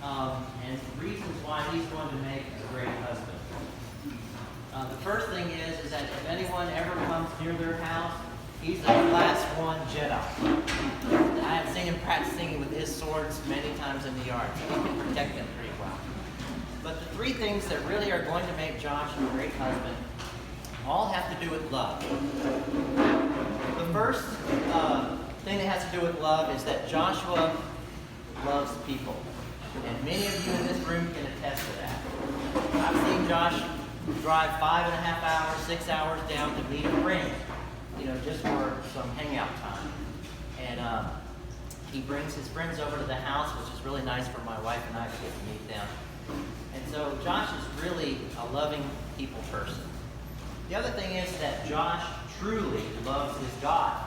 and reasons why he's going to make a great husband. The first thing is that if anyone ever comes near their house, he's a class 1 Jedi. I have seen him practicing with his swords many times in the yard, so he can protect them pretty well. But the 3 things that really are going to make Josh a great husband all have to do with love. The first thing that has to do with love is that Joshua loves people. And many of you in this room can attest to that. I've seen Josh drive 5.5 hours, 6 hours down to meet a friend, just for some hangout time. And he brings his friends over to the house, which is really nice for my wife and I to get to meet them. And so Josh is really a loving people person. The other thing is that Josh truly loves his God.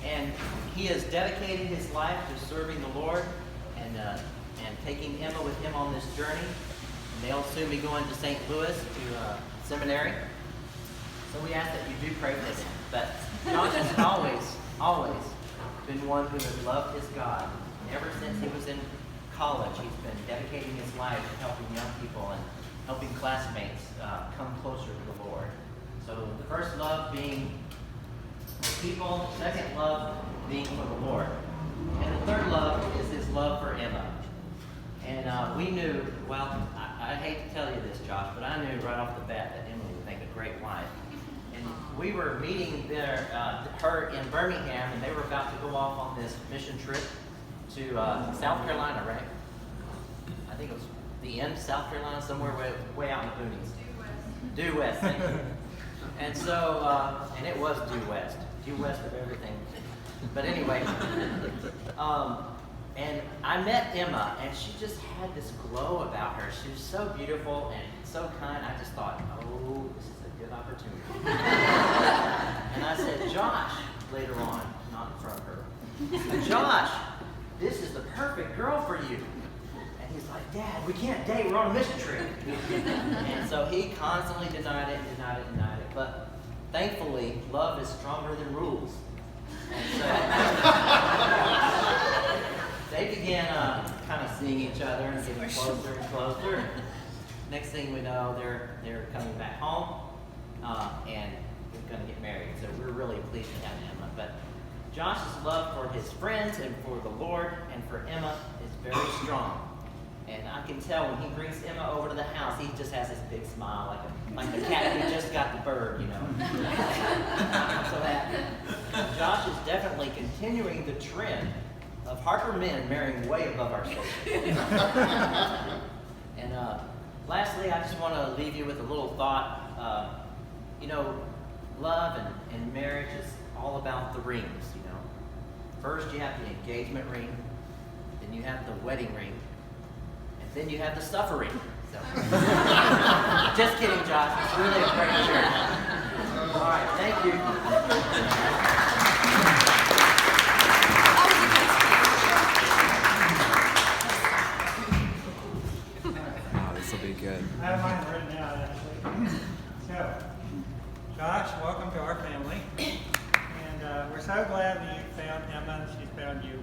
And he has dedicated his life to serving the Lord and taking Emma with him on this journey. And they'll soon be going to St. Louis to seminary. So we ask that you do pray for him. But Josh has always been one who has loved his God. And ever since he was in college, he's been dedicating his life to helping young people and helping classmates come closer to the Lord. So the first love being for people, the second love being for the Lord. And the third love is his love for Emma. And we knew, I hate to tell you this, Josh, but I knew right off the bat that Emily would make a great wife. And we were meeting her in Birmingham, and they were about to go off on this mission trip to South Carolina, right? I think it was the end of South Carolina, somewhere way out in the boonies. Due West, thank you. And so, and it was due west of everything. But anyway, and I met Emma, and she just had this glow about her. She was so beautiful and so kind. I just thought, oh, this is a good opportunity. And I said, Josh, later on, not in front of her, Josh, this is the perfect girl for you. And he's like, Dad, we can't date. We're on a mission trip. And so he constantly denied it. But thankfully, love is stronger than rules. And so they began kind of seeing each other and getting closer and closer. Next thing we know, they're coming back home, and we're going to get married. So we're really pleased to have Emma. But Josh's love for his friends and for the Lord and for Emma is very strong. And I can tell when he brings Emma over to the house, he just has this big smile, like the cat who just got the bird, I'm so happy. Josh is definitely continuing the trend of Harper men marrying way above our station. And lastly, I just want to leave you with a little thought. Love and marriage is all about the rings, First you have the engagement ring, then you have the wedding ring, and then you have the suffering. So. Just kidding, Josh. It's really a great church. All right, thank you. Oh, this will be good. I have mine written out, actually. So, Josh, welcome to our family. And we're so glad that you found Emma and she found you.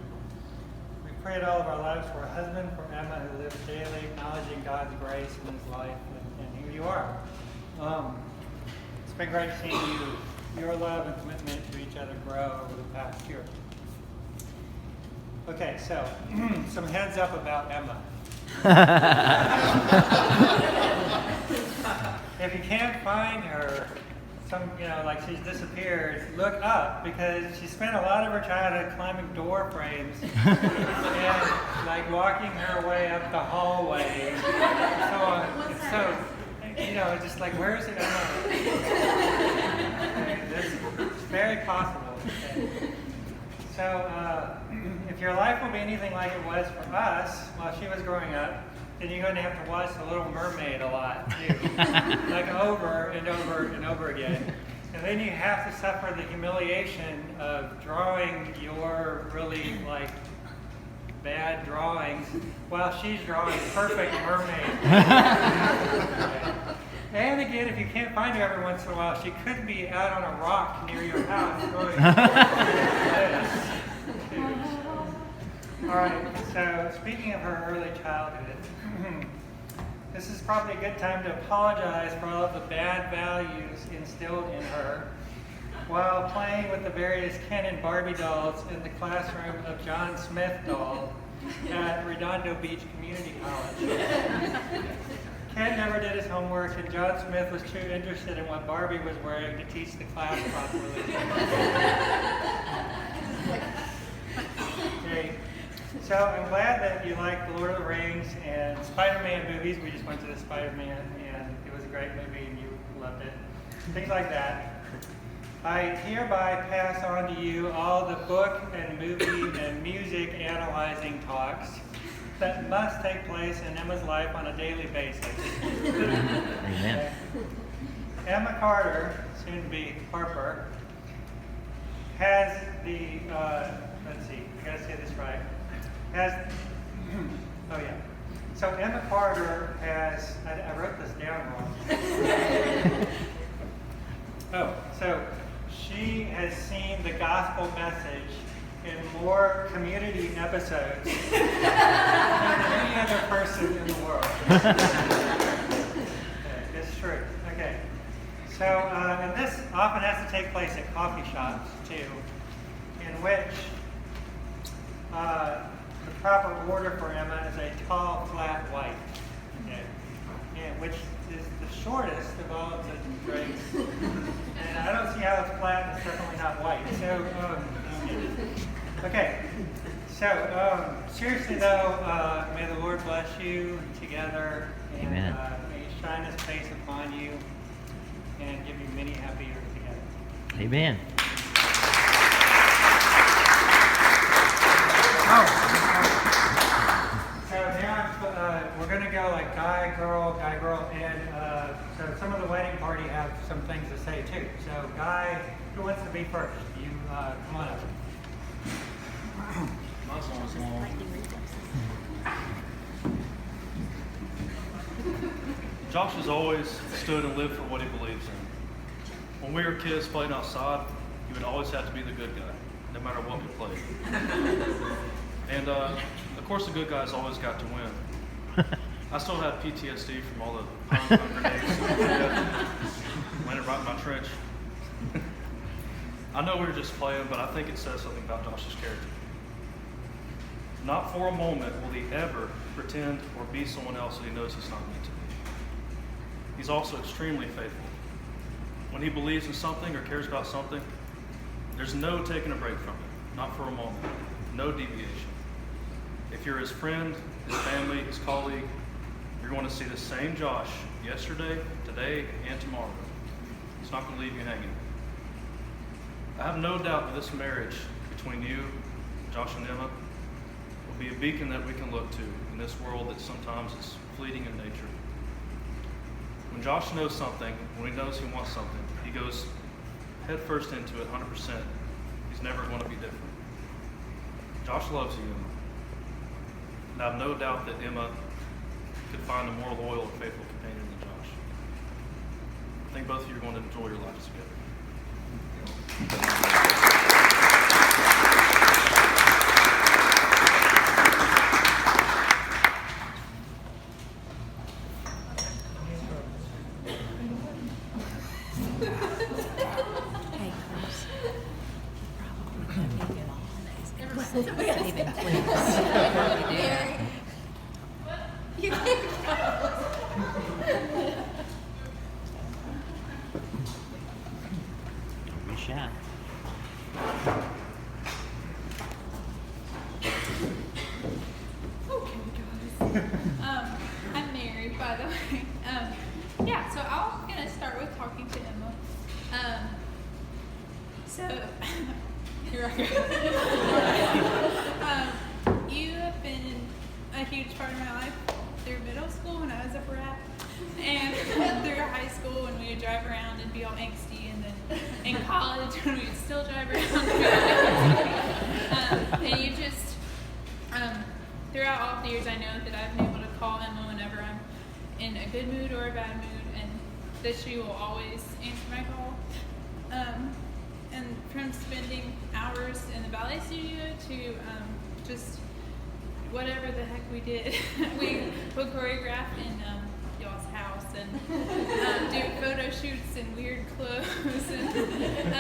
We prayed all of our lives for a husband, for Emma, who lives daily acknowledging God's grace in his life, and here you are. It's been great seeing your love and commitment to each other grow over the past year. Okay, so some heads up about Emma. If you can't find her, like she's disappeared, look up, because she spent a lot of her childhood climbing door frames and like walking her way up the hallway and so on. It's so, just like, where is it? It's very possible. Okay. So if your life will be anything like it was for us while she was growing up, then you're going to have to watch The Little Mermaid a lot, too. Like over and over and over again. And then you have to suffer the humiliation of drawing your really, bad drawings while she's drawing perfect mermaid. And again, if you can't find her every once in a while, she could be out on a rock near your house going like this. All right, so speaking of her early childhood, this is probably a good time to apologize for all of the bad values instilled in her while playing with the various Ken and Barbie dolls in the classroom of John Smith doll at Redondo Beach Community College. Ken never did his homework, and John Smith was too interested in what Barbie was wearing to teach the class properly. Okay. So I'm glad that you like The Lord of the Rings and Spider-Man movies. We just went to the Spider-Man, and it was a great movie, and you loved it. Things like that. I hereby pass on to you all the book and movie and music analyzing talks that must take place in Emma's life on a daily basis. Amen. Emma Carter, soon to be Harper, has the, let's see, I gotta say this right. Oh yeah. So Emma Carter has, I wrote this down wrong. Oh, so she has seen the gospel message in more community episodes than any other person in the world. Okay, it's true. Okay. So, and this often has to take place at coffee shops too, in which the proper order for Emma is a tall, flat white, okay, and which is the shortest of all of the drinks. And I don't see how it's flat, and it's definitely not white. So, okay. So, seriously though, may the Lord bless you together, and may He shine His face upon you, and give you many happy years together. Amen. So now we're going to go like guy, girl, and so some of the wedding party have some things to say too. So Guy, who wants to be first? You come on up. My song's long. Josh has always stood and lived for what he believes in. When we were kids playing outside, he would always have to be the good guy, no matter what we played. And of course, the good guys always got to win. I still have PTSD from all the pine grenades landed right in my trench. I know we were just playing, but I think it says something about Josh's character. Not for a moment will he ever pretend or be someone else that he knows he's not meant to be. He's also extremely faithful. When he believes in something or cares about something, there's no taking a break from it, not for a moment, no deviation. If you're his friend, his family, his colleague, you're going to see the same Josh yesterday, today, and tomorrow. He's not going to leave you hanging. I have no doubt that this marriage between you, Josh and Emma, will be a beacon that we can look to in this world that sometimes is fleeting in nature. When Josh knows something, when he knows he wants something, he goes head first into it 100%. He's never going to be different. Josh loves you, Emma. And I have no doubt that Emma could find a more loyal and faithful companion than Josh. I think both of you are going to enjoy your lives together. Yeah. Okay, guys. I'm married, by the way. Yeah, so I'm gonna start with talking to Emma. So here I go. You have been a huge part of my life through middle school when I was a brat, and through high school when we would drive around and be all angsty, and then in college when we would still drive around and be all angsty. And you just, throughout all the years, I know that I've been able to call Emma whenever I'm in a good mood or a bad mood, and that she will always answer my call. And from spending hours in the ballet studio to just whatever the heck we did. We would choreograph in y'all's house and do photo shoots in weird clothes. And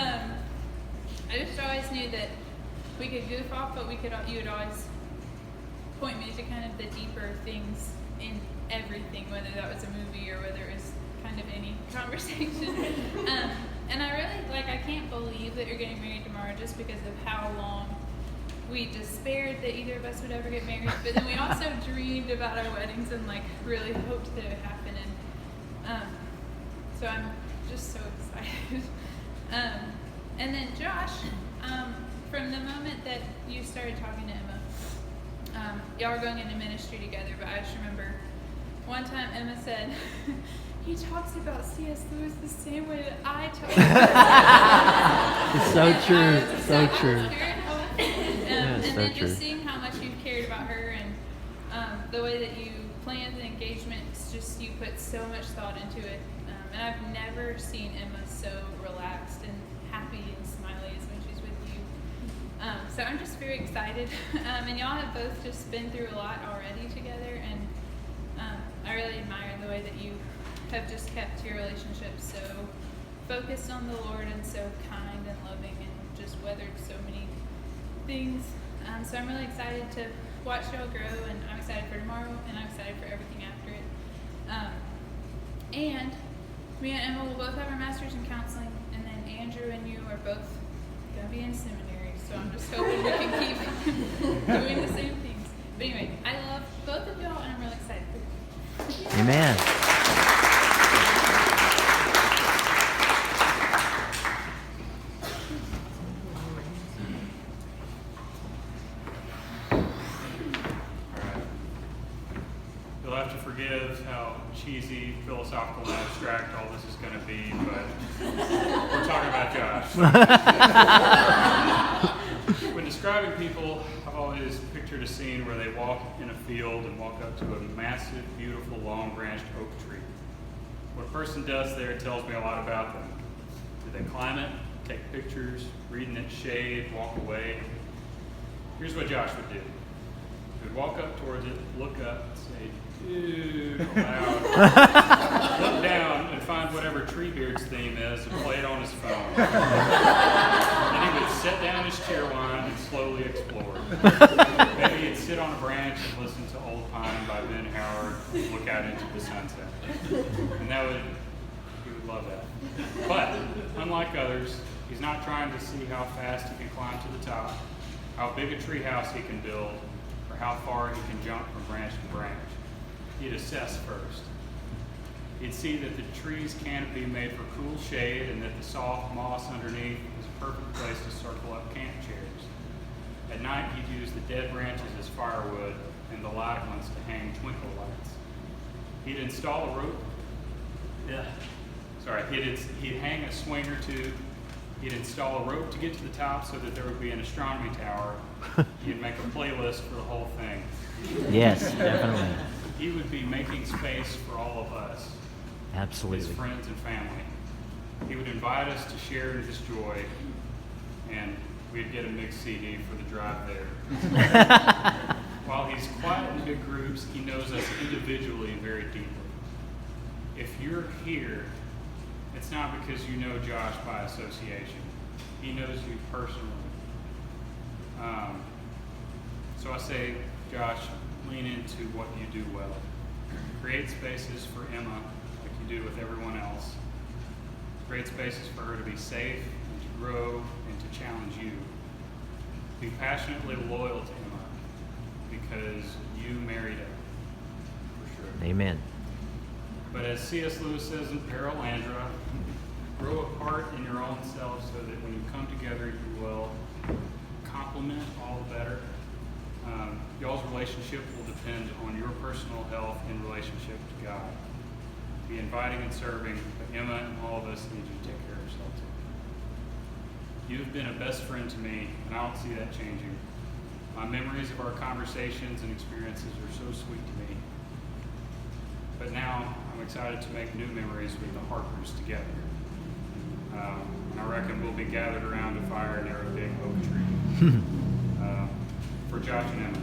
I just always knew that we could goof off, but you would always point me to kind of the deeper things in everything, whether that was a movie or whether it was kind of any conversation. And I really, I can't believe that you're getting married tomorrow just because of how long we despaired that either of us would ever get married. But then we also dreamed about our weddings and really hoped that it would happen. And so I'm just so excited. And then Josh, from the moment that you started talking to Emma, y'all were going into ministry together, but I just remember one time Emma said, he talks about C.S. Lewis the same way that I talk about It's so true, so true. And so then true. just seeing how much you cared about her and the way that you planned the engagement, it's just you put so much thought into it. And I've never seen Emma so relaxed and happy and smiley as when she's with you. So I'm just very excited. And y'all have both just been through a lot already together, and I really admire the way that you have just kept your relationship so focused on the Lord and so kind and loving and just weathered so many things. So I'm really excited to watch y'all grow, and I'm excited for tomorrow, and I'm excited for everything after it. And me and Emma will both have our master's in counseling, and then Andrew and you are both going to be in seminary, so I'm just hoping we can keep doing the same things. But anyway, I love both of y'all, and I'm really excited for you. Amen. You'll have to forgive how cheesy, philosophical, and abstract all this is going to be, but we're talking about Josh. When describing people, I've always pictured a scene where they walk in a field and walk up to a massive, beautiful, long-branched oak tree. What a person does there tells me a lot about them. Do they climb it, take pictures, read in its shade, walk away? Here's what Josh would do. He would walk up towards it, look up, and say, dude, aloud, look down and find whatever Treebeard's theme is and play it on his phone. Then he would set down his chair line and slowly explore. Maybe he'd sit on a branch and listen to Old Pine by Ben Howard and look out into the sunset. And he would love that. But, unlike others, he's not trying to see how fast he can climb to the top, how big a tree house he can build, or how far he can jump from branch to branch. He'd assess first. He'd see that the tree's canopy made for cool shade and that the soft moss underneath was a perfect place to circle up camp chairs. At night, he'd use the dead branches as firewood and the live ones to hang twinkle lights. He'd install a rope. He'd hang a swing or two. He'd install a rope to get to the top so that there would be an astronomy tower. He'd make a playlist for the whole thing. Yes, definitely. He would be making space for all of us, Absolutely. his friends and family. He would invite us to share in his joy, and we'd get a mixed CD for the drive there. While he's quiet in big groups, he knows us individually very deeply. If you're here, it's not because you know Josh by association. He knows you personally. So I say, Josh, lean into what you do well. Create spaces for Emma like you do with everyone else. Create spaces for her to be safe and to grow and to challenge you. Be passionately loyal to Emma because you married her, for sure. Amen. But as C.S. Lewis says in Paralandra, grow apart in your own self so that when you come together you will complement all the better. Y'all's relationship will depend on your personal health in relationship to God. Be inviting and serving, but Emma and all of us need you to take care of yourself too. You've been a best friend to me, and I don't see that changing. My memories of our conversations and experiences are so sweet to me. But now I'm excited to make new memories with the Harpers together. And I reckon we'll be gathered around a fire near a big oak tree. For Josh and Emma.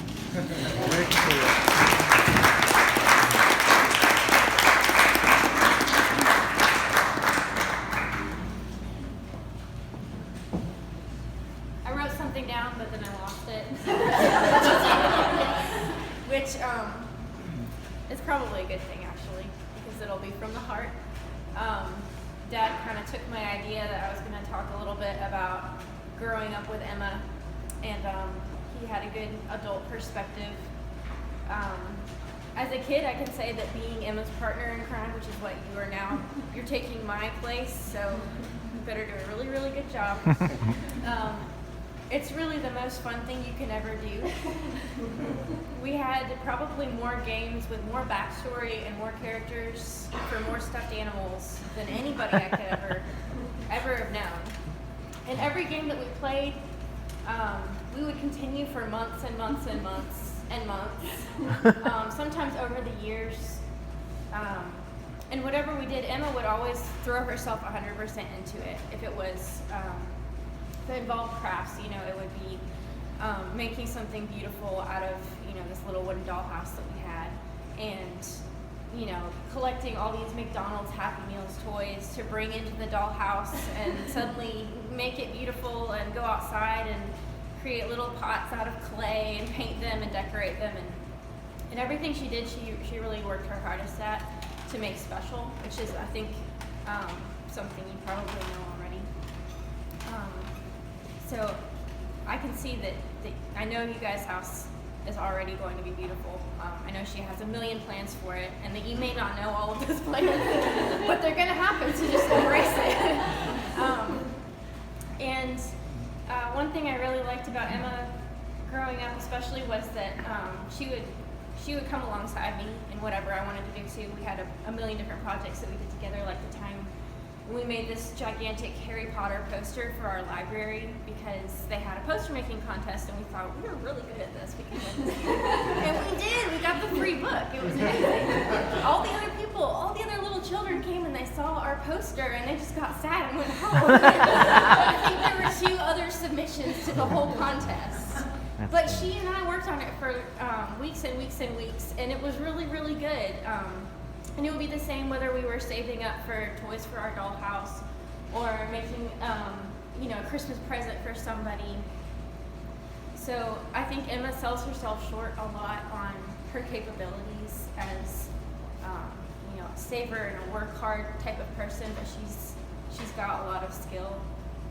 which is probably a good thing actually, because it'll be from the heart. Dad kind of took my idea that I was going to talk a little bit about growing up with Emma, and he had a good adult perspective. As a kid, I can say that being Emma's partner in crime, which is what you are now, you're taking my place, so you better do a really, really good job. It's really the most fun thing you can ever do. We had probably more games with more backstory and more characters for more stuffed animals than anybody I could ever have known. And every game that we played, we would continue for months and months and months and months, sometimes over the years. And whatever we did, Emma would always throw herself 100% into it. If it was, if it involved crafts, you know, it would be making something beautiful out of, you know, this little wooden dollhouse that we had, and, you know, collecting all these McDonald's Happy Meals toys to bring into the dollhouse and suddenly make it beautiful and go outside and create little pots out of clay and paint them and decorate them, and everything she did, she really worked her hardest at to make special, which is, I think, something you probably know already. So I can see that I know you guys' house is already going to be beautiful. I know she has a million plans for it, and that you may not know all of those plans, but they're going to happen, so just embrace it. And one thing I really liked about Emma growing up especially was that she would come alongside me in whatever I wanted to do too. We had a million different projects that we did together, like the time we made this gigantic Harry Potter poster for our library because they had a poster making contest, and we thought we were really good at this. We can win this. And we did. We got the free book. It was amazing. All the other little children came and they saw our poster and they just got sad and went home. I think there were 2 other submissions to the whole contest. But she and I worked on it for weeks and weeks and weeks, and it was really, really good. And it would be the same whether we were saving up for toys for our dollhouse or making, you know, a Christmas present for somebody. So I think Emma sells herself short a lot on her capabilities as, you know, a saver and a work hard type of person, but she's got a lot of skill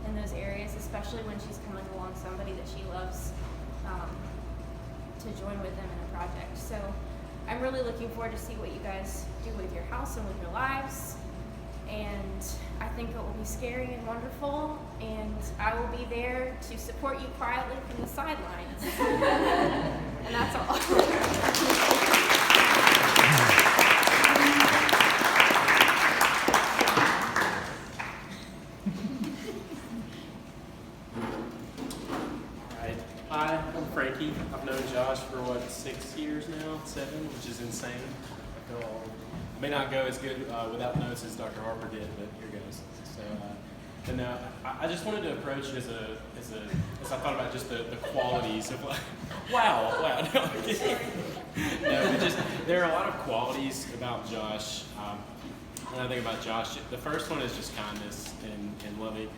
in those areas, especially when she's coming along somebody that she loves to join with them in a project. So I'm really looking forward to see what you guys do with your house and with your lives. And I think it will be scary and wonderful, and I will be there to support you quietly from the sidelines. And that's all. Hi, I'm Frankie. I've known Josh for 6 years now, 7, which is insane. I feel old. May not go as good without notes as Dr. Harper did, but here goes. So, and I just wanted to approach it as I thought about just the qualities of wow. No, but just there are a lot of qualities about Josh. When I think about Josh, the first one is just kindness and loving.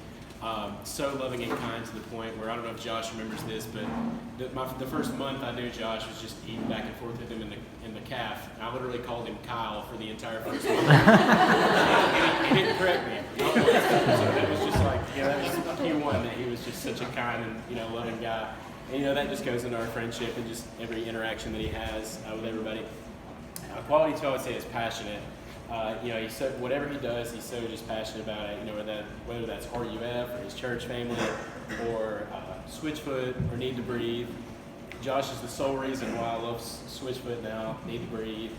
So loving and kind to the point where, I don't know if Josh remembers this, but the first month I knew Josh was just eating back and forth with him in the calf. And I literally called him Kyle for the entire first month. He didn't correct me. Not once. So it was just like, you know, that was Q1 that he was just such a kind and, you know, loving guy. And, you know, that just goes into our friendship and just every interaction that he has with everybody. Quality 2, I would say, is passionate. You know, he's so, whatever he does, he's so just passionate about it. You know, whether that's RUF or his church family or Switchfoot or Need to Breathe. Josh is the sole reason why I love Switchfoot now. Need to Breathe.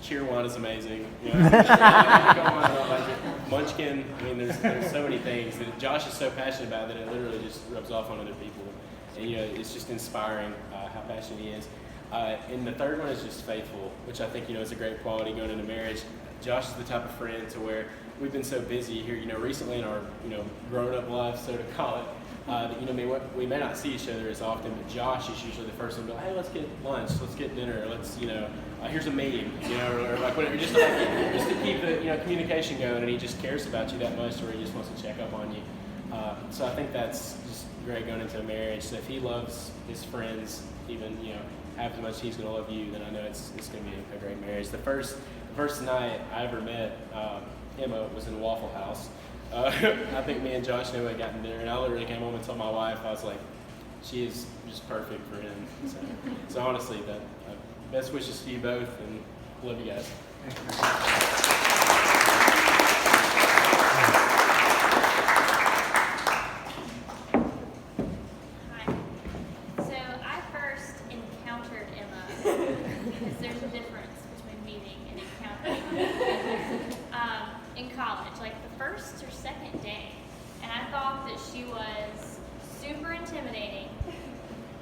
Cheer One is amazing. You know, go on, like Munchkin. I mean, there's so many things that Josh is so passionate about that it literally just rubs off on other people. And you know, it's just inspiring how passionate he is. And the third one is just faithful, which I think, you know, is a great quality going into marriage. Josh is the type of friend to where we've been so busy here, you know, recently in our, you know, grown-up life, so to call it, that, you know, we may not see each other as often, but Josh is usually the first one to go, hey, let's get lunch, let's get dinner, let's, you know, here's a meme, you know, or like whatever, just to keep the, you know, communication going, and he just cares about you that much, or he just wants to check up on you. So I think that's just great going into a marriage. So if he loves his friends, even, you know, half as much as he's going to love you, then I know it's going to be a great marriage. The first night I ever met Emma was in Waffle House. I think me and Josh knew had gotten dinner, and I literally came home and told my wife, I was like, she is just perfect for him. So honestly, best wishes to you both, and love you guys. Hi. So I first encountered Emma, because there's a difference between meeting and encountering. In college, like the first or second day, and I thought that she was super intimidating,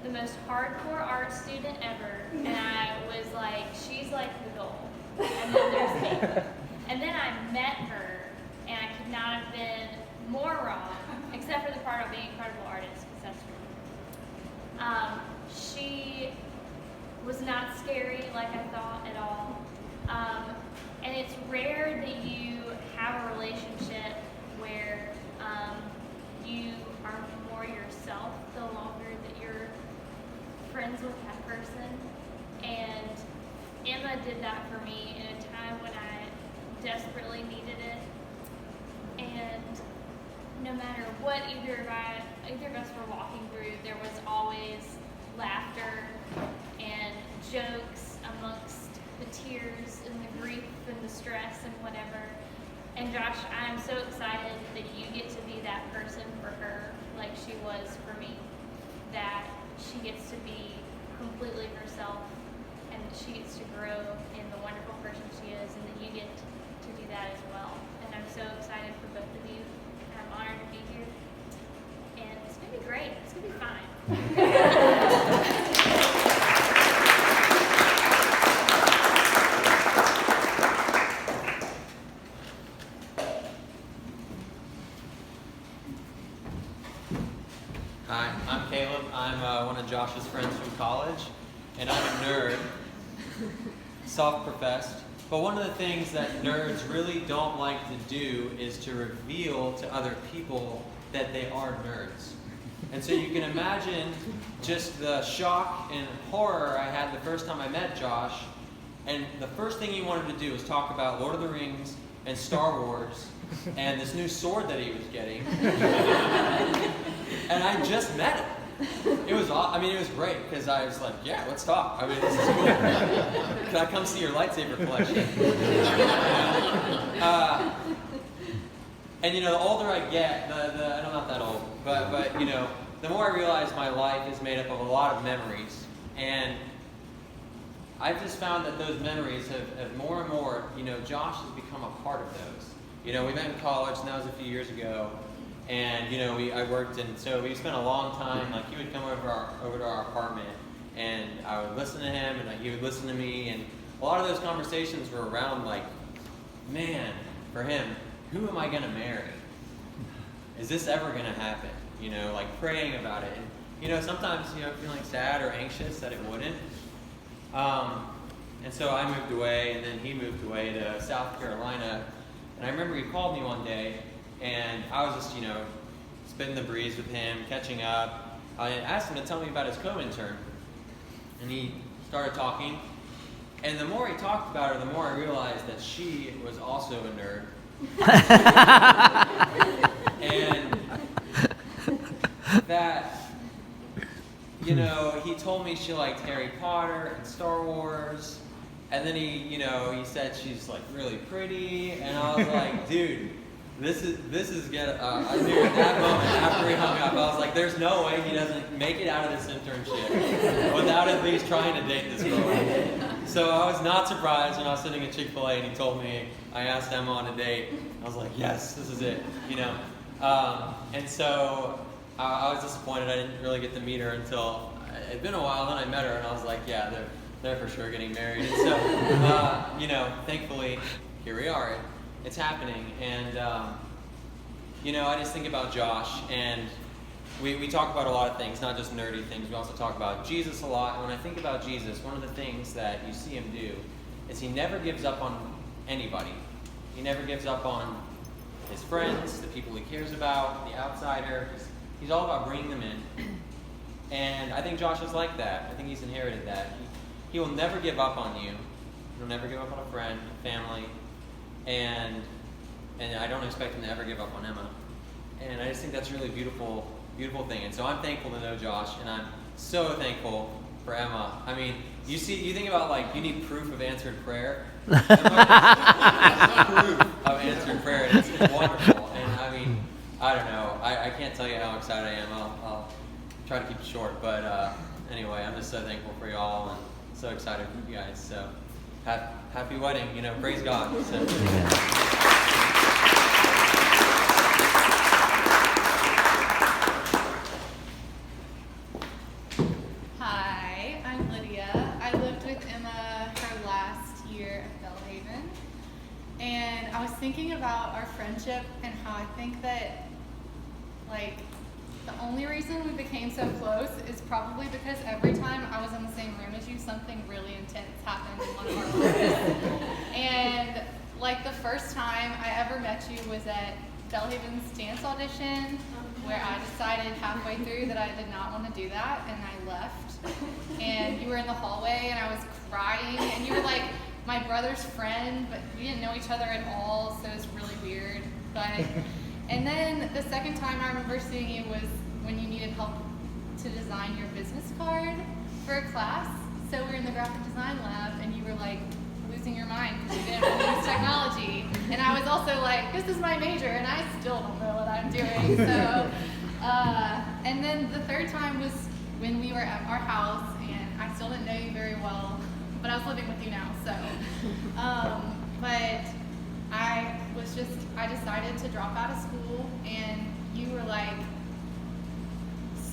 the most hardcore art student ever, and I was like, she's like the goal, and then there's me. And then I met her, and I could not have been more wrong, except for the part of being an incredible artist, because that's true. She was not scary like I thought at all. And it's rare that you have a relationship where you are more yourself the longer that you're friends with that person. And Emma did that for me in a time when I desperately needed it. And no matter what either of us were walking through, there was always laughter and jokes amongst the tears and the grief and the stress and whatever. And Josh, I'm so excited that you get to be that person for her like she was for me. That she gets to be completely herself, and that she gets to grow in the wonderful person she is, and that you get to do that as well. And I'm so excited for both of you, and I'm honored to be here. And it's going to be great. It's going to be fine. Hi, I'm Caleb. I'm one of Josh's friends from college, and I'm a nerd, self-professed. But one of the things that nerds really don't like to do is to reveal to other people that they are nerds. And so you can imagine just the shock and horror I had the first time I met Josh, and the first thing he wanted to do was talk about Lord of the Rings and Star Wars and this new sword that he was getting. And I just met him. It was great, because I was like, yeah, let's talk. I mean, this is cool. Can I come see your lightsaber collection? And the older I get, and I'm not that old, but the more I realize my life is made up of a lot of memories. And I've just found that those memories have more and more, Josh has become a part of those. We met in college, and that was a few years ago. And I worked, and so we spent a long time. Like, he would come over to our apartment, and I would listen to him, and he would listen to me. And a lot of those conversations were around, like, man, for him, who am I gonna marry? Is this ever gonna happen? Like praying about it, and sometimes feeling sad or anxious that it wouldn't. And so I moved away, and then he moved away to South Carolina. And I remember he called me one day. And I was just, spitting the breeze with him, catching up. I asked him to tell me about his co-intern. And he started talking. And the more he talked about her, the more I realized that she was also a nerd. And that, he told me she liked Harry-Potter and Star Wars. And then he said she's like really pretty. And I was like, dude, This is good. I knew at that moment after we hung up, I was like, there's no way he doesn't make it out of this internship without at least trying to date this girl. So I was not surprised when I was sitting at Chick-fil-A and he told me, I asked Emma on a date. I was like, yes, this is it, And so I was disappointed I didn't really get to meet her until, it had been a while, then I met her and I was like, yeah, they're for sure getting married. And so, thankfully, here we are. It's happening, and I just think about Josh, and we talk about a lot of things, not just nerdy things. We also talk about Jesus a lot, and when I think about Jesus, one of the things that you see him do is he never gives up on anybody. He never gives up on his friends, the people he cares about, the outsider. He's all about bringing them in. And I think Josh is like that. I think he's inherited that. He will never give up on you. He'll never give up on a friend, family, and I don't expect him to ever give up on Emma. And I just think that's a really beautiful thing. And so I'm thankful to know Josh, and I'm so thankful for Emma. I mean, you think about like you need proof of answered prayer. Proof of answered prayer, and it's wonderful. And I mean, I don't know. I can't tell you how excited I am. I'll try to keep it short, but anyway, I'm just so thankful for y'all and so excited for you guys. So happy wedding, praise God. So. Hi, I'm Lydia. I lived with Emma her last year at Bellhaven, and I was thinking about our friendship and how I think that, like, the only reason we became so close is probably because every time I was in the same room as you, something really intense happened in one of our lives. And like the first time I ever met you was at Bellhaven's dance audition, where I decided halfway through that I did not want to do that, and I left. And you were in the hallway, and I was crying, and you were like my brother's friend, but we didn't know each other at all, so it was really weird. And then the second time I remember seeing you was when you needed help to design your business card for a class. So we were in the graphic design lab, and you were like losing your mind because you didn't want to use technology. And I was also like, this is my major, and I still don't know what I'm doing. So, and then the third time was when we were at our house, and I still didn't know you very well, but I was living with you now. So, but I decided to drop out of school, and you were like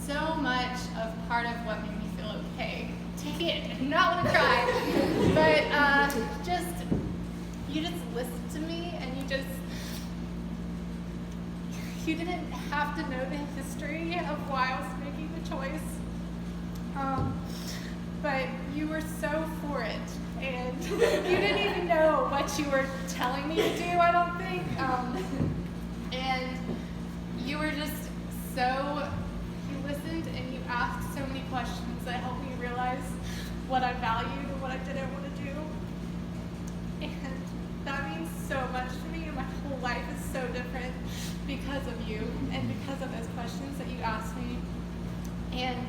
so much of part of what made me feel okay. Take it, I do not want to cry. But you just listened to me, and you didn't have to know the history of why I was making the choice. But you were so for it, and you didn't even know what you were telling me to do, I don't think. And you were just you listened and you asked so many questions that helped me realize what I valued and what I didn't want to do. And that means so much to me, and my whole life is so different because of you and because of those questions that you asked me. And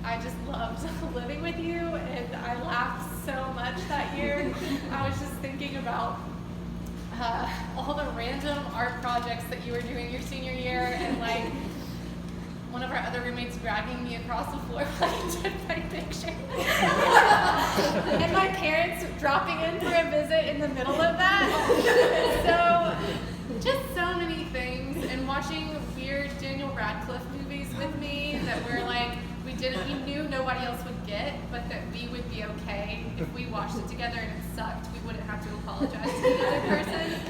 I just loved living with you, and I laughed so much that year. I was just thinking about all the random art projects that you were doing your senior year, and like one of our other roommates dragging me across the floor while I took my picture. And my parents dropping in for a visit in the middle of that. So, just so many things. And watching weird Daniel Radcliffe movies with me that were like, we knew nobody else would get, but that we would be okay if we watched it together and it sucked. We wouldn't have to apologize to the other person.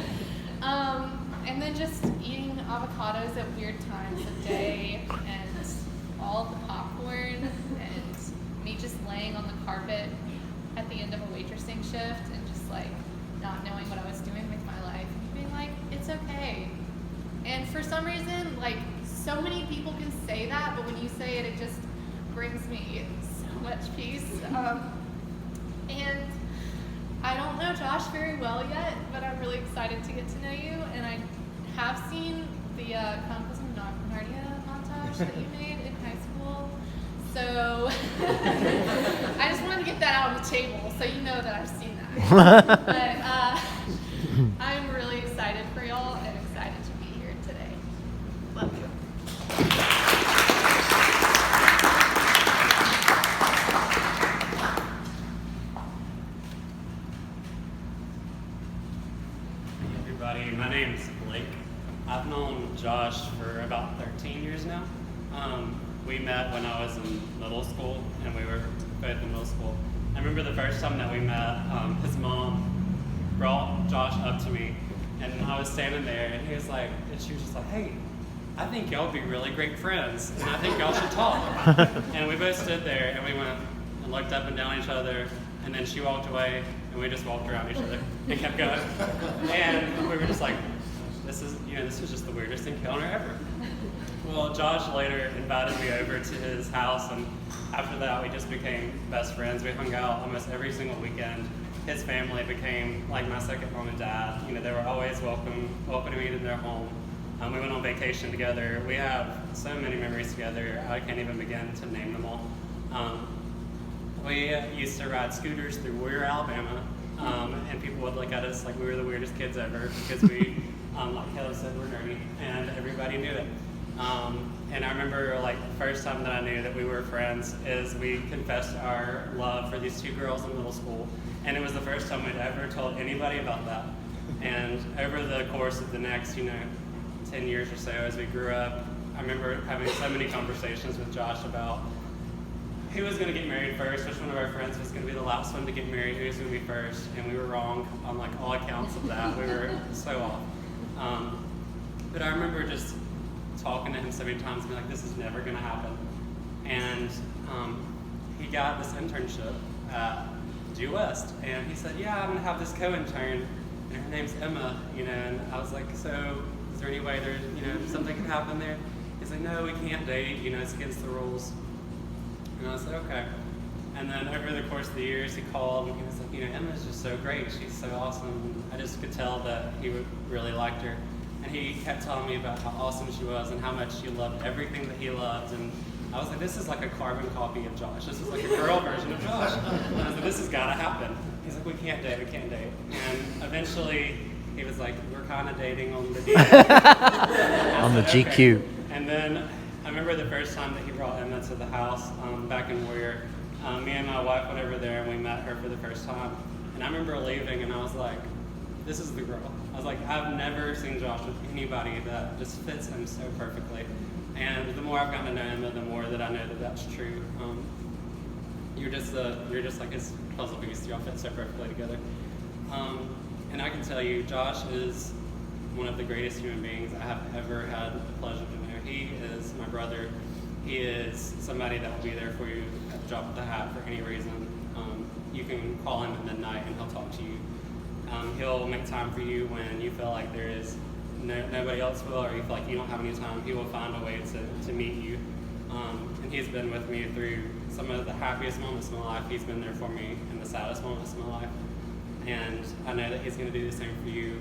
And then just eating avocados at weird times of day, and all the popcorn, and me just laying on the carpet at the end of a waitressing shift and just like not knowing what I was doing with my life, and being like, it's okay. And for some reason, like, so many people can say that, but when you say it, it just brings me so much peace. And I don't know Josh very well yet, but I'm really excited to get to know you. And I have seen the Chronicles of Narnia montage that you made in high school. So I just wanted to get that out on the table so you know that I've seen that. But I'm really excited for y'all and excited to be here today. Love you. My name's Blake. I've known Josh for about 13 years now. We met when I was in middle school, and we were both in middle school. I remember the first time that we met, his mom brought Josh up to me, and I was standing there, and she was just like, hey, I think y'all would be really great friends, and I think y'all should talk. And we both stood there, and we went and looked up and down at each other, and then she walked away, and we just walked around each other and kept going. And we were just like, this is just the weirdest encounter ever. Well, Josh later invited me over to his house, and after that, we just became best friends. We hung out almost every single weekend. His family became like my second mom and dad. You know, they were always welcoming me to their home. We went on vacation together. We have so many memories together. I can't even begin to name them all. We used to ride scooters through Weir, Alabama, and people would look at us like we were the weirdest kids ever because we, like Caleb said, we're nerdy, and everybody knew it. And I remember, like, the first time that I knew that we were friends is we confessed our love for these two girls in middle school, and it was the first time we'd ever told anybody about that. And over the course of the next, 10 years or so, as we grew up, I remember having so many conversations with Josh about who was going to get married first, which one of our friends was going to be the last one to get married, who was going to be first, and we were wrong on like all accounts of that. We were so off. But I remember just talking to him so many times and being like, this is never going to happen. And he got this internship at Due West, and he said, yeah, I'm going to have this co-intern, and her name's Emma, and I was like, so is there any way there's, something could happen there? He's like, no, we can't date, it's against the rules. And I was like, okay. And then over the course of the years, he called and he was like, Emma's just so great. She's so awesome. And I just could tell that he really liked her. And he kept telling me about how awesome she was and how much she loved everything that he loved. And I was like, this is like a carbon copy of Josh. This is like a girl version of Josh. And I was like, this has got to happen. He's like, we can't date. And eventually, he was like, we're kind of dating on the DL. On the GQ. Okay. And then I remember the first time that he brought Emma to the house back in Weir. Me and my wife went over there and we met her for the first time. And I remember leaving and I was like, this is the girl. I was like, I've never seen Josh with anybody that just fits him so perfectly. And the more I've gotten to know Emma, the more that I know that that's true. You're just like his puzzle piece. Y'all fit so perfectly together. And I can tell you, Josh is one of the greatest human beings I have ever had the pleasure to know. He is my brother. He is somebody that will be there for you at the drop of the hat for any reason. You can call him at midnight and he'll talk to you. He'll make time for you when you feel like there is nobody else will, or you feel like you don't have any time. He will find a way to meet you. And he's been with me through some of the happiest moments of my life. He's been there for me in the saddest moments of my life. And I know that he's going to do the same for you.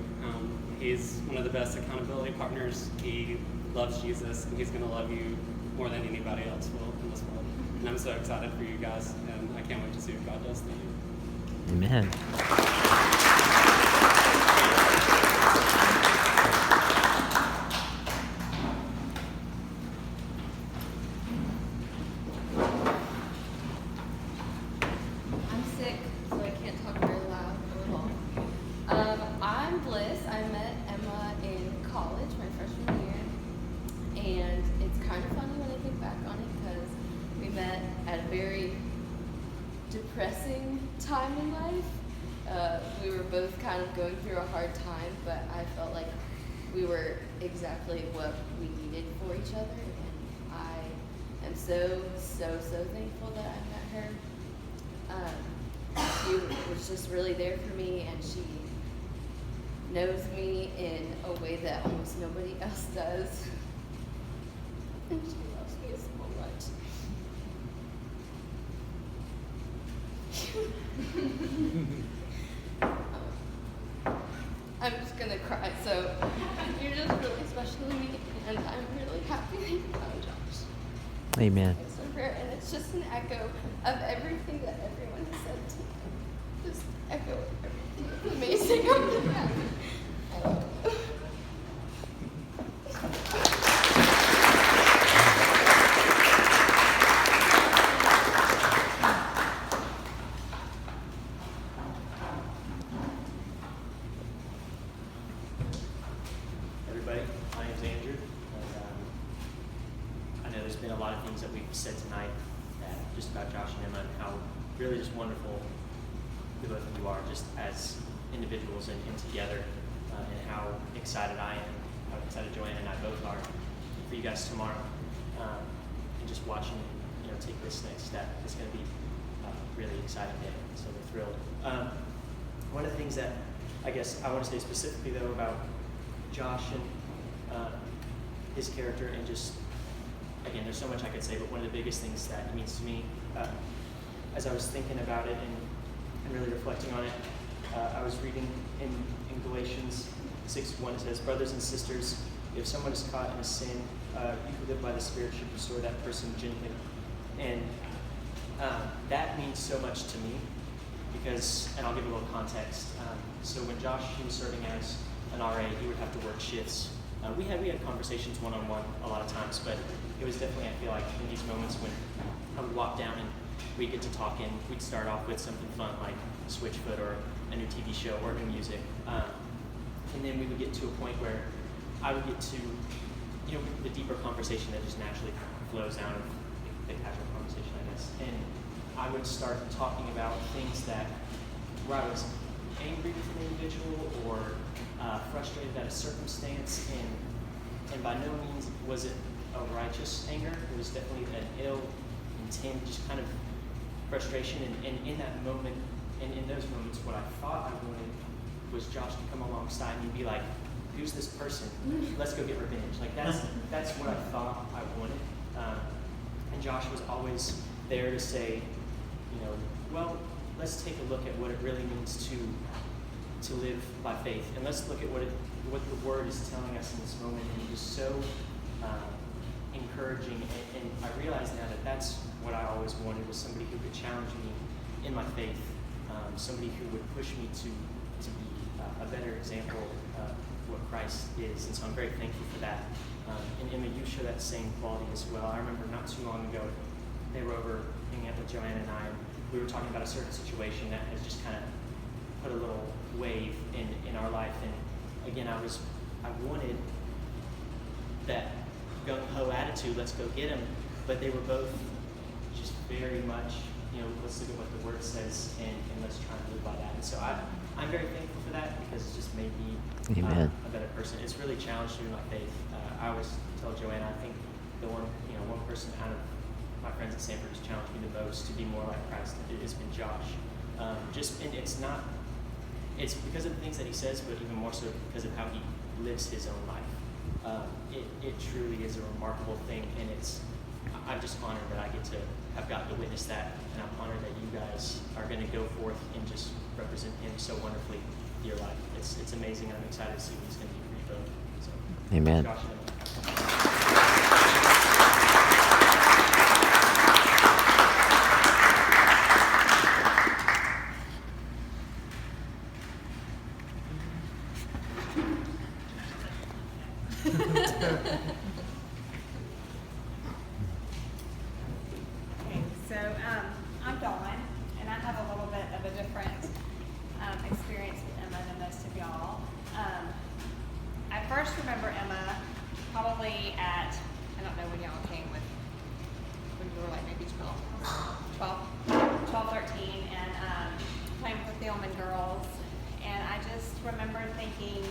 He's one of the best accountability partners. He loves Jesus, and he's going to love you more than anybody else will in this world. And I'm so excited for you guys, and I can't wait to see what God does through you. Amen. I'm sick, so I can't talk very loud or long. I'm Bliss. I met Emma in college, my freshman year. And it's kind of funny when I think back on it because we met at a very depressing time in life. We were both kind of going through a hard time, but I felt like we were exactly what we needed for each other. And I am so thankful that I met her. She was just really there for me, and she knows me in a way that almost nobody else does. And she loves me so much. I'm just gonna cry, so you're just really special to me, and I'm really happy that you found Josh. Amen. It's a prayer, and it's just an echo of everything that everyone has said to me. Just echo everything amazing over that. I love you. Everybody, my name's Andrew, and I know there's been a lot of things that we've said tonight that just about Josh and Emma and how really just wonderful the both of you are just as individuals and together, and how excited I am, how excited Joanne and I both are for you guys tomorrow, and just watching take this next step. It's going to be a really exciting day, so we're thrilled. One of the things that I guess I want to say specifically though about Josh and his character and just again, there's so much I could say, but one of the biggest things that it means to me, as I was thinking about it and really reflecting on it, I was reading in Galatians 6:1, it says, "Brothers and sisters, if someone is caught in a sin, you who live by the Spirit should restore that person gently." And that means so much to me because, and I'll give a little context. So when Josh, he was serving as an RA, he would have to work shifts. We had conversations one-on-one a lot of times, but it was definitely, I feel like, in these moments when I would walk down and we'd get to talking. We'd start off with something fun like Switchfoot or a new TV show or new music. And then we would get to a point where I would get to, the deeper conversation that just naturally flows out of the casual conversation, I guess. And I would start talking about things where I was angry with an individual or frustrated at a circumstance, and by no means was it a righteous anger. It was definitely an ill intent, just kind of frustration. And in that moment, and in those moments, what I thought I wanted was Josh to come alongside me and be like, "Who's this person? Let's go get revenge." Like that's what I thought I wanted. And Josh was always there to say, well, let's take a look at what it really means to live by faith, and let's look at what the Word is telling us in this moment. And it was so encouraging, and I realize now that that's what I always wanted, was somebody who could challenge me in my faith, somebody who would push me to be a better example of what Christ is. And so I'm very thankful for that. And Emma, you share that same quality as well. I remember not too long ago, they were over hanging out with Joanna and I, and we were talking about a certain situation that has just kind of put a little wave in our life. And again, I wanted that gung-ho attitude, let's go get him, but they were both just very much, let's look at what the Word says and let's try and live by that. And so I'm very thankful for that because it's just made me a better person. It's really challenged me in my faith. I always tell Joanna, I think the one person out of my friends at Sanford who's challenged me the most to be more like Christ has been Josh. And it's because of the things that he says, but even more so because of how he lives his own life. It truly is a remarkable thing, and I'm just honored that I get to have gotten to witness that, and I'm honored that you guys are going to go forth and just represent him so wonderfully in your life. It's amazing. I'm excited to see what he's going to do for you both. So, Amen. Josh and Emma. I'm Dawn, and I have a little bit of a different experience with Emma than most of y'all. I first remember Emma probably at, I don't know when y'all came when you were like maybe 12, 13, and playing with the Thielman girls. And I just remember thinking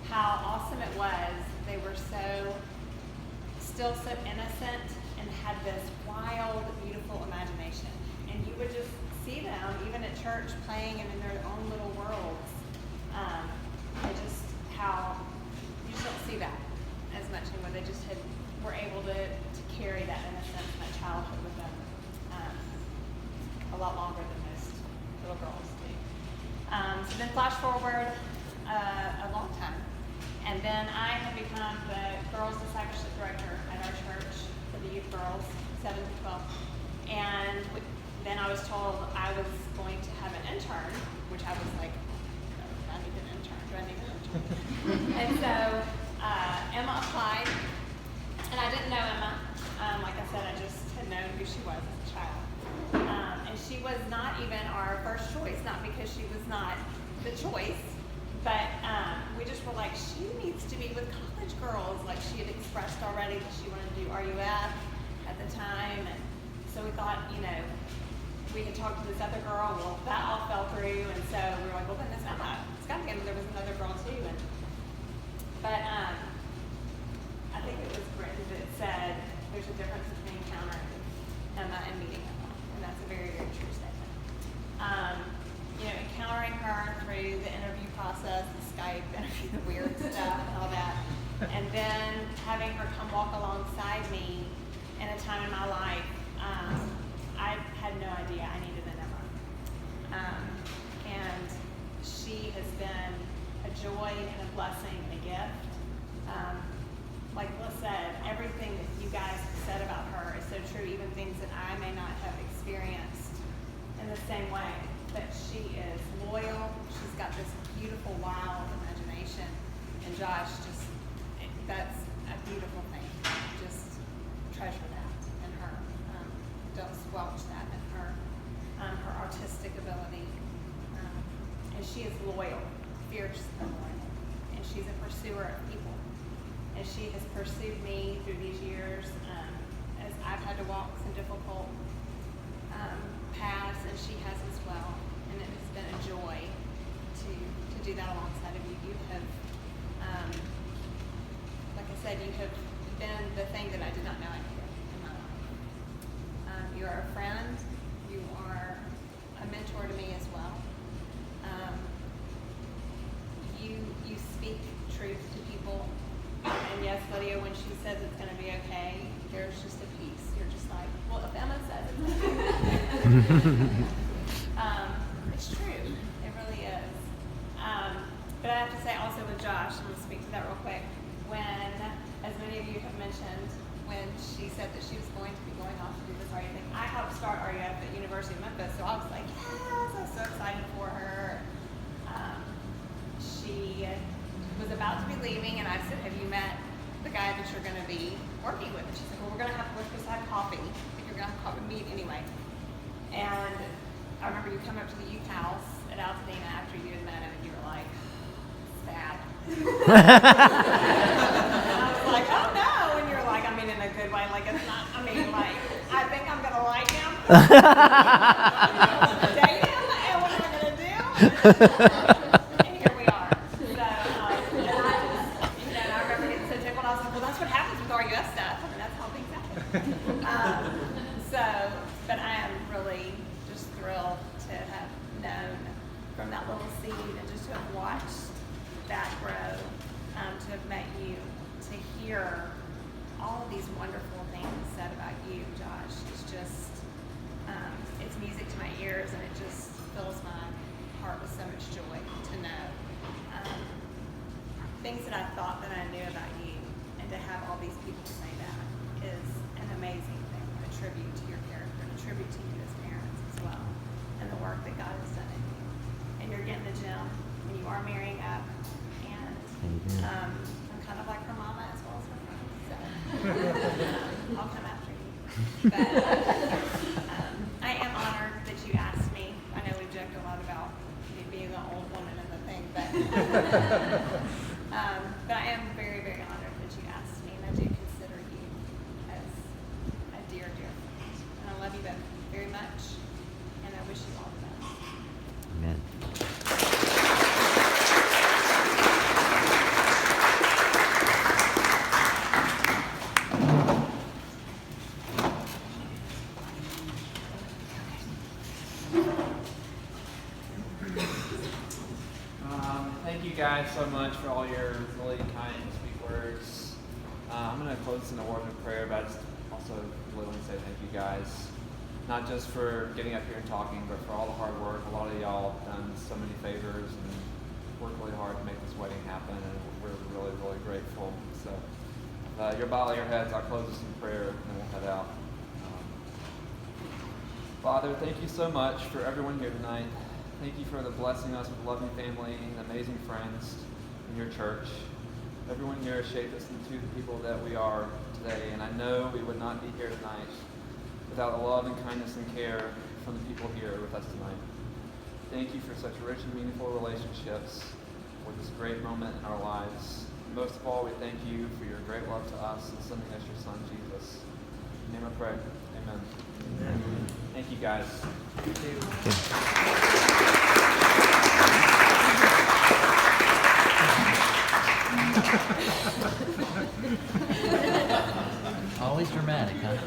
how awesome it was. They were still so innocent and had this wild, beautiful imagination. And you would just see them, even at church, playing and in their own little worlds. How you just don't see that as much anymore. They just were able to carry that innocence and that childhood with them a lot longer than most little girls do. So then flash forward a long time. And then I had become the girls' discipleship director at our church for the youth girls, 7 to 12. And then I was told I was going to have an intern, which I was like, I need an intern. Do I need an intern? And so Emma applied, and I didn't know Emma. Like I said, I just had known who she was as a child. And she was not even our first choice, not because she was not the choice, but we just were like, she needs to be with college girls. Like she had expressed already that she wanted to do RUF at the time. And so we thought, we had talked to this other girl. Well, that all fell through. And so we were like, well, then it's Emma. It's got to be Emma. There was another girl too. But I think it was Brittany that said there's a difference between encountering Emma and meeting Emma. And that's a very, very true statement. Encountering her through the interview process, the Skype interview, the weird stuff and all that, and then having her come walk alongside me in a time in my life, I had no idea I needed an Emma. And she has been a joy and a blessing and a gift. Like Liz said, everything that you guys have said about her is so true, even things that I may not have experienced in the same way. That she is loyal, she's got this beautiful, wild imagination, and Josh that's a beautiful thing. Just treasure that in her. Don't squelch that in her. Her artistic ability. And she is loyal, fierce and loyal. And she's a pursuer of people. And she has pursued me through these years as I've had to walk some difficult paths, and she has as well. And it has been a joy to do that alongside of you. You have, like I said, you have been the thing that I did not know I needed in my life. You are a friend. You are a mentor to me as well. You speak truth to people. And yes, Lydia, when she says it's going to be okay, there's just a peace. You're just like, well, if Emma says it, it's true. It really is. But I have to say also with Josh, I'm going to speak to that real quick. When, as many of you have mentioned, when she said that she was going to be going off to do this RUF thing, I helped start RUF at University of Memphis, so I was like, yes, I was so excited for her. She was about to be leaving, and I said, have you met the guy that you're going to be working with? And she said, well, we're going to have to have coffee. I think you're going to have coffee meet anyway. And I remember you come up to the youth house at Altadena after you had met him, and you were like, it's bad. And I was like, oh no. And you're like, I mean, in a good way. Like, it's not, I mean, like, I think I'm going to like him. Date him, and what am I going to do? And here we are. So, and I just, and I remember getting so tickled. I was like, well, that's what happens with RUF stuff. I mean, that's how things happen. But I am really just thrilled to have known from that little seed and just to have watched that grow, to have met you, to hear all of these wonderful things said about you, Josh. It's just, it's music to my ears, and it just fills my heart with so much joy to know things that I thought that I knew about you, and to have all these people say that is an amazing thing, and a tribute to your character, and a tribute to you as parents as well, and the work that God has done in you. And you're getting the gym, and you are marrying up, and I'm kind of like her mama as well as her friend, so I'll come after you. But I am honored that you asked me. I know we've joked a lot about me being the old woman in the thing, but I am very, very honored that you asked me, and I do consider you as a dear, dear friend. And I love you both very much, and I wish you all the best. Amen. Thank you guys so much for all your really kind and sweet words. I'm going to close in a word of prayer, but I just also really want to say thank you guys. Not just for getting up here and talking, but for all the hard work. A lot of y'all have done so many favors and worked really hard to make this wedding happen, and we're really, really grateful. So you're bow your heads. I'll close this in prayer, and then we'll head out. Father, thank you so much for everyone here tonight. Thank you for blessing us with a loving family and amazing friends in your church. Everyone here has shaped us into the people that we are today, and I know we would not be here tonight without the love and kindness and care from the people here with us tonight. Thank you for such rich and meaningful relationships for this great moment in our lives. Most of all, we thank you for your great love to us and sending us your Son, Jesus. In your name I pray. Amen. Amen. Thank you, guys. Thank you. Always dramatic, huh?